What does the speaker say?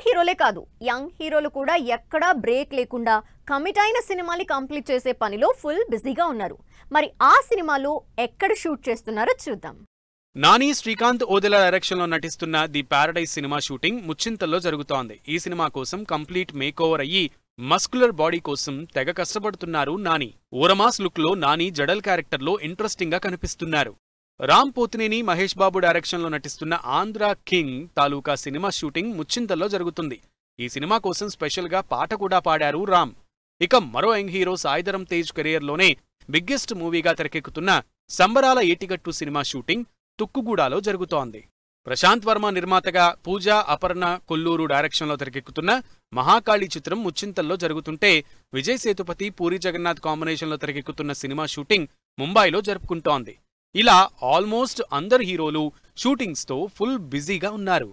హీరోలే కాదు, యంగ్ హీరోలు కూడా ఎక్కడా బ్రేక్ లేకుండా కమిట్ అయిన సినిమాని కంప్లీట్ చేసే పనిలో ఫుల్ బిజీగా ఉన్నారు. మరి ఆ సినిమాలు ఎక్కడ షూట్ చేస్తున్నారో చూద్దాం. నాని, శ్రీకాంత్ ఓదెల డైరెక్షన్ లో నటిస్తున్న ది పారడైజ్ సినిమా షూటింగ్ ముచ్చింతల్లో జరుగుతోంది. ఈ సినిమా కోసం కంప్లీట్ మేకోవర్ అయ్యి మస్కులర్ బాడీ కోసం తెగ కష్టపడుతున్నారు నాని. ఓరమాస్ లుక్ లో నాని జడల్ క్యారెక్టర్ లో ఇంట్రెస్టింగ్ గా కనిపిస్తున్నారు. రామ్ పోతినేని, మహేష్ బాబు డైరెక్షన్ లో నటిస్తున్న ఆంధ్ర కింగ్ తాలూకా సినిమా షూటింగ్ ముచ్చింతల్లో జరుగుతుంది. ఈ సినిమా కోసం స్పెషల్ గా పాట కూడా పాడారు రామ్. ఇక మరో young hero Sai Dharam Tej career లోనే బిగ్గెస్ట్ మూవీగా తెరకెక్కుతున్న సంబరాల ఏటిగట్టు సినిమా షూటింగ్ తుక్కుగూడలో జరుగుతోంది. ప్రశాంత్ వర్మ నిర్మాతగా పూజా అపర్ణ కొల్లూరు డైరెక్షన్లో తెరకెక్కుతున్న మహాకాళి చిత్రం ముచ్చింతల్లో జరుగుతుంటే, విజయ్ సేతుపతి, పూరి జగన్నాథ్ కాంబినేషన్లో తెరకెక్కుతున్న సినిమా షూటింగ్ ముంబైలో జరుపుకుంటోంది. ఇలా ఆల్మోస్ట్ అందరు హీరోలు షూటింగ్స్తో ఫుల్ బిజీగా ఉన్నారు.